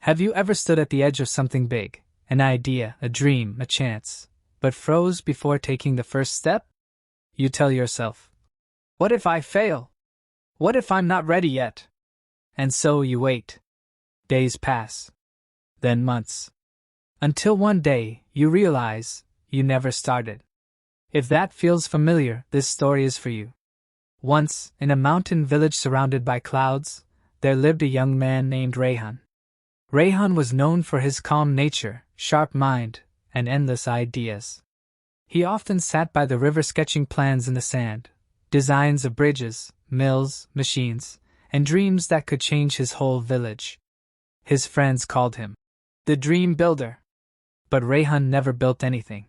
Have you ever stood at the edge of something big, an idea, a dream, a chance, but froze before taking the first step? You tell yourself, "What if I fail? What if I'm not ready yet?" And so you wait. Days pass. Then months. Until one day, you realize you never started. If that feels familiar, this story is for you. Once, in a mountain village surrounded by clouds, there lived a young man named Rayhan. Rayhan was known for his calm nature, sharp mind, and endless ideas. He often sat by the river sketching plans in the sand, designs of bridges, mills, machines, and dreams that could change his whole village. His friends called him the Dream Builder. But Rayhan never built anything.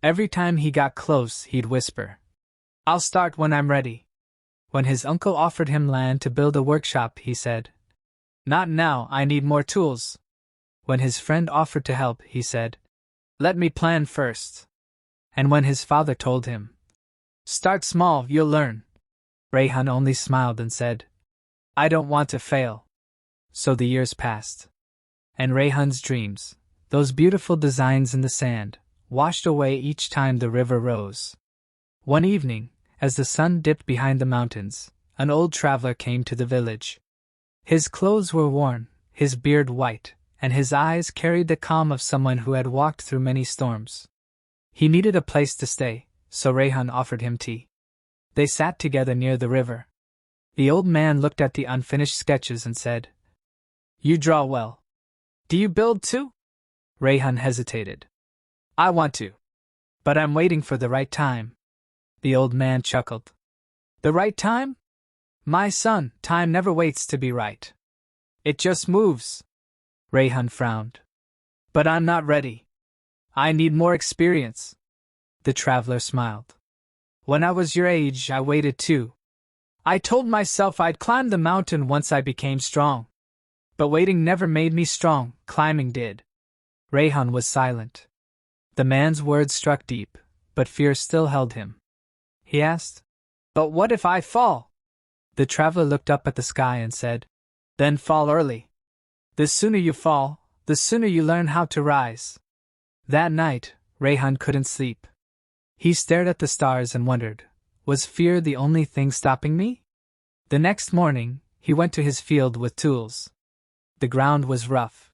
Every time he got close, he'd whisper, "I'll start when I'm ready." When his uncle offered him land to build a workshop, he said, "Not now, I need more tools." When his friend offered to help, he said, "Let me plan first." And when his father told him, "Start small, you'll learn," Rayhan only smiled and said, "I don't want to fail." So the years passed. And Rayhan's dreams, those beautiful designs in the sand, washed away each time the river rose. One evening, as the sun dipped behind the mountains, an old traveler came to the village. His clothes were worn, his beard white, and his eyes carried the calm of someone who had walked through many storms. He needed a place to stay, so Rayhan offered him tea. They sat together near the river. The old man looked at the unfinished sketches and said, "You draw well. Do you build too?" Rayhan hesitated. "I want to. But I'm waiting for the right time." The old man chuckled. "The right time? My son, time never waits to be right. It just moves." Rayhan frowned. "But I'm not ready. I need more experience." The traveler smiled. "When I was your age, I waited too. I told myself I'd climb the mountain once I became strong. But waiting never made me strong, climbing did." Rayhan was silent. The man's words struck deep, but fear still held him. He asked, "But what if I fall?" The traveler looked up at the sky and said, "Then fall early. The sooner you fall, the sooner you learn how to rise." That night, Rayhan couldn't sleep. He stared at the stars and wondered, was fear the only thing stopping me? The next morning, he went to his field with tools. The ground was rough.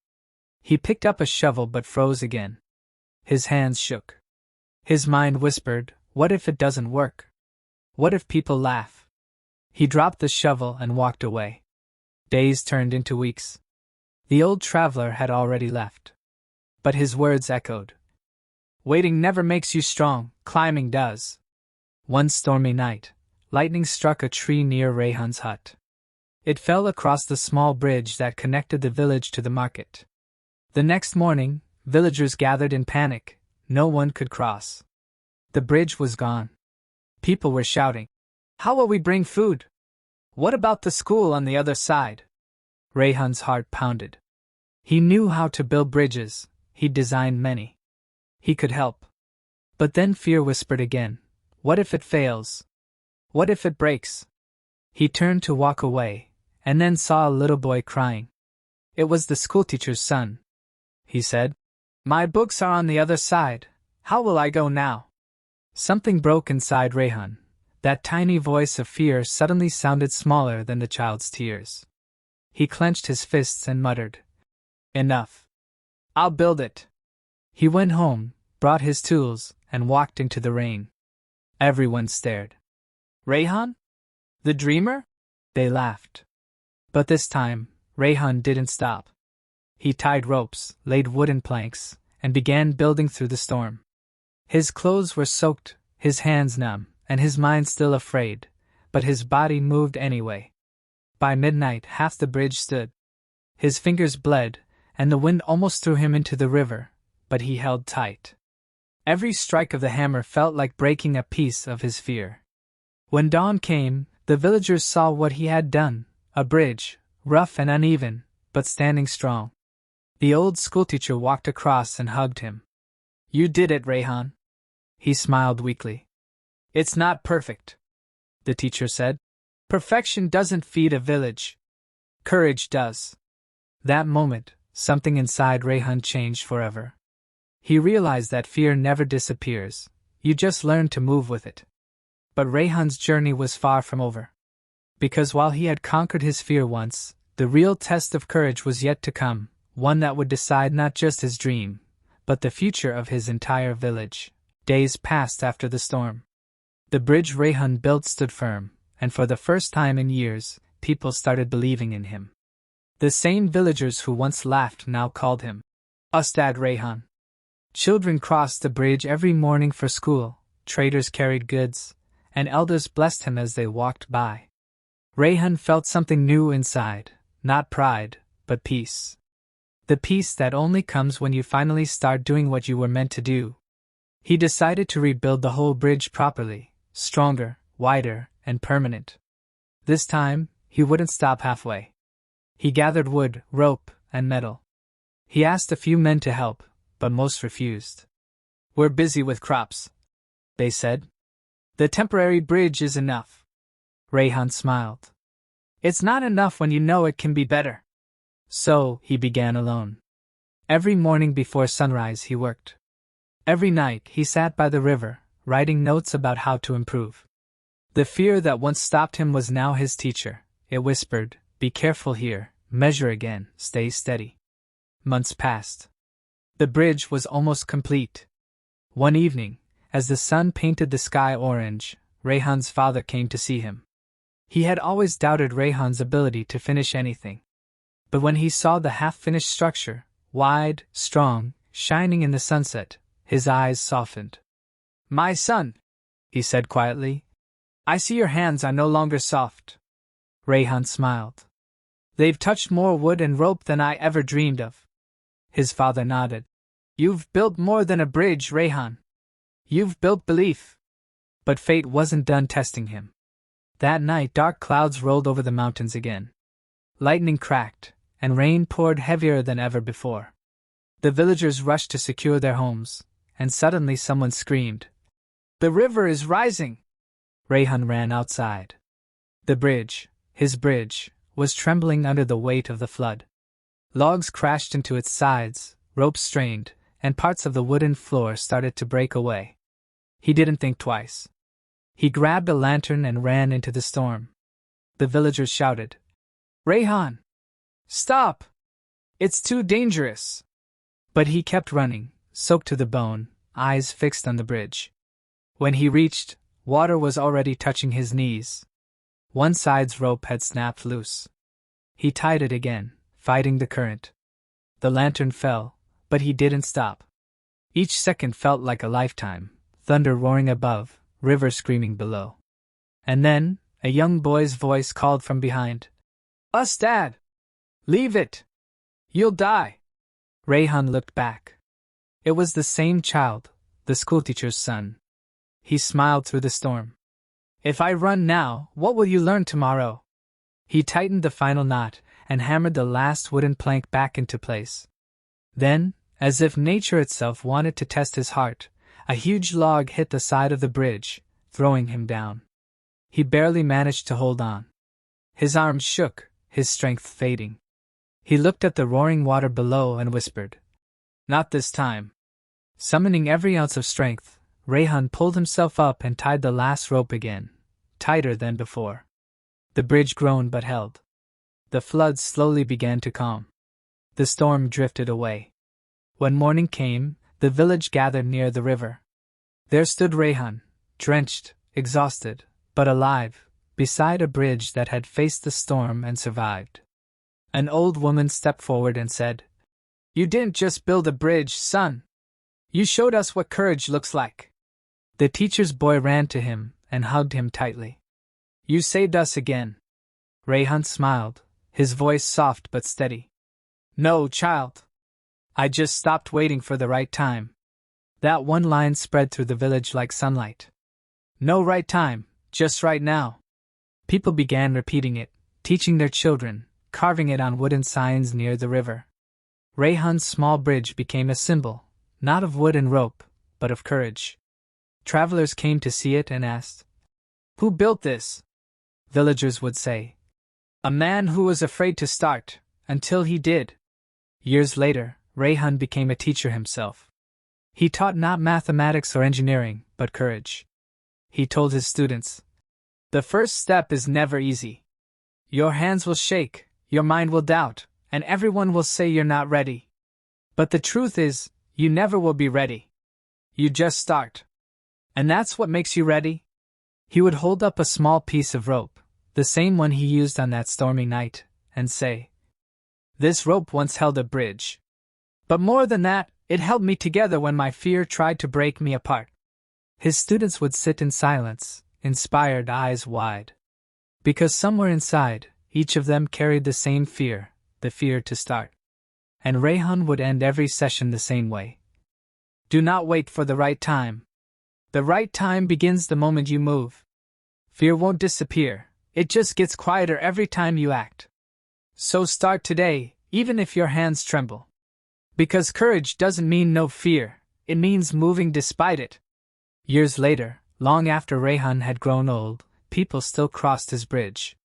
He picked up a shovel but froze again. His hands shook. His mind whispered, "What if it doesn't work? What if people laugh?" He dropped the shovel and walked away. Days turned into weeks. The old traveler had already left. But his words echoed. "Waiting never makes you strong, climbing does." One stormy night, lightning struck a tree near Rayhan's hut. It fell across the small bridge that connected the village to the market. The next morning, villagers gathered in panic. No one could cross. The bridge was gone. People were shouting, "How will we bring food? What about the school on the other side?" Rayhan's heart pounded. He knew how to build bridges. He'd designed many. He could help. But then fear whispered again, "What if it fails? What if it breaks?" He turned to walk away, and then saw a little boy crying. It was the schoolteacher's son. He said, "My books are on the other side. How will I go now?" Something broke inside Rayhan. That tiny voice of fear suddenly sounded smaller than the child's tears. He clenched his fists and muttered, "Enough. I'll build it." He went home, brought his tools, and walked into the rain. Everyone stared. "Rayhan? The dreamer?" They laughed. But this time, Rayhan didn't stop. He tied ropes, laid wooden planks, and began building through the storm. His clothes were soaked, his hands numb, and his mind still afraid, but his body moved anyway. By midnight, half the bridge stood. His fingers bled, and the wind almost threw him into the river, but he held tight. Every strike of the hammer felt like breaking a piece of his fear. When dawn came, the villagers saw what he had done, a bridge, rough and uneven, but standing strong. The old schoolteacher walked across and hugged him. "You did it, Rayhan." He smiled weakly. "It's not perfect," the teacher said. "Perfection doesn't feed a village. Courage does." That moment, something inside Rayhan changed forever. He realized that fear never disappears, you just learn to move with it. But Rayhan's journey was far from over. Because while he had conquered his fear once, the real test of courage was yet to come, one that would decide not just his dream, but the future of his entire village. Days passed after the storm. The bridge Rayhan built stood firm, and for the first time in years, people started believing in him. The same villagers who once laughed now called him Ustad Rayhan. Children crossed the bridge every morning for school, traders carried goods, and elders blessed him as they walked by. Rayhan felt something new inside, not pride, but peace. The peace that only comes when you finally start doing what you were meant to do. He decided to rebuild the whole bridge properly, stronger, wider, and permanent. This time, he wouldn't stop halfway. He gathered wood, rope, and metal. He asked a few men to help, but most refused. "We're busy with crops," they said. "The temporary bridge is enough." Rayhan smiled. "It's not enough when you know it can be better." So, he began alone. Every morning before sunrise he worked. Every night he sat by the river, writing notes about how to improve. The fear that once stopped him was now his teacher. It whispered, "Be careful here, measure again, stay steady." Months passed. The bridge was almost complete. One evening, as the sun painted the sky orange, Rayhan's father came to see him. He had always doubted Rayhan's ability to finish anything. But when he saw the half-finished structure, wide, strong, shining in the sunset, his eyes softened. "My son," he said quietly, "I see your hands are no longer soft." Rayhan smiled. "They've touched more wood and rope than I ever dreamed of." His father nodded. "You've built more than a bridge, Rayhan. You've built belief." But fate wasn't done testing him. That night dark clouds rolled over the mountains again. Lightning cracked, and rain poured heavier than ever before. The villagers rushed to secure their homes, and suddenly someone screamed, "The river is rising!" Rayhan ran outside. The bridge, his bridge, was trembling under the weight of the flood. Logs crashed into its sides, ropes strained, and parts of the wooden floor started to break away. He didn't think twice. He grabbed a lantern and ran into the storm. The villagers shouted, "Rayhan! Stop! It's too dangerous!" But he kept running, soaked to the bone, eyes fixed on the bridge. When he reached, water was already touching his knees. One side's rope had snapped loose. He tied it again, fighting the current. The lantern fell, but he didn't stop. Each second felt like a lifetime, thunder roaring above, river screaming below. And then, a young boy's voice called from behind, "Ustad! Leave it! You'll die!" Rayhan looked back. It was the same child, the schoolteacher's son. He smiled through the storm. "If I run now, what will you learn tomorrow?" He tightened the final knot and hammered the last wooden plank back into place. Then, as if nature itself wanted to test his heart, a huge log hit the side of the bridge, throwing him down. He barely managed to hold on. His arms shook, his strength fading. He looked at the roaring water below and whispered, "Not this time." Summoning every ounce of strength, Rayhan pulled himself up and tied the last rope again, tighter than before. The bridge groaned but held. The flood slowly began to calm. The storm drifted away. When morning came, the village gathered near the river. There stood Rayhan, drenched, exhausted, but alive, beside a bridge that had faced the storm and survived. An old woman stepped forward and said, "You didn't just build a bridge, son. You showed us what courage looks like." The teacher's boy ran to him and hugged him tightly. "You saved us again." Rayhan smiled, his voice soft but steady. "No, child. I just stopped waiting for the right time." That one line spread through the village like sunlight. No right time, just right now. People began repeating it, teaching their children, carving it on wooden signs near the river. Rayhan's small bridge became a symbol, not of wood and rope, but of courage. Travelers came to see it and asked, "Who built this?" Villagers would say, "A man who was afraid to start, until he did." Years later, Rayhan became a teacher himself. He taught not mathematics or engineering, but courage. He told his students, "The first step is never easy. Your hands will shake, your mind will doubt, and everyone will say you're not ready. But the truth is, you never will be ready. You just start. And that's what makes you ready." He would hold up a small piece of rope, the same one he used on that stormy night, and say, "This rope once held a bridge. But more than that, it held me together when my fear tried to break me apart." His students would sit in silence, inspired, eyes wide. Because somewhere inside, each of them carried the same fear, the fear to start. And Rayhan would end every session the same way. "Do not wait for the right time. The right time begins the moment you move. Fear won't disappear, it just gets quieter every time you act. So start today, even if your hands tremble. Because courage doesn't mean no fear, it means moving despite it." Years later, long after Rayhan had grown old, people still crossed his bridge.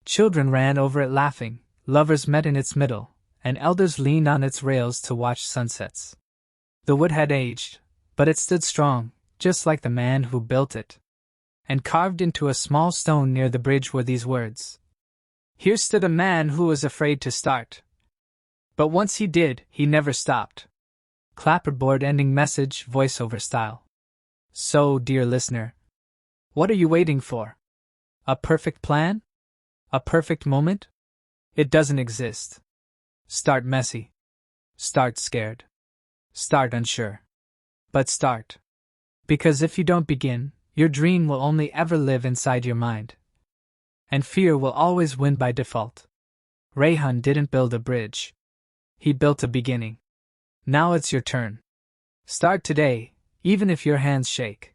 Children ran over it laughing, lovers met in its middle, and elders leaned on its rails to watch sunsets. The wood had aged, but it stood strong, just like the man who built it. And carved into a small stone near the bridge were these words: "Here stood a man who was afraid to start. But once he did, he never stopped." Clapperboard ending message, voiceover style. So, dear listener, what are you waiting for? A perfect plan? A perfect moment? It doesn't exist. Start messy. Start scared. Start unsure. But start. Because if you don't begin, your dream will only ever live inside your mind. And fear will always win by default. Rayhan didn't build a bridge. He built a beginning. Now it's your turn. Start today, even if your hands shake.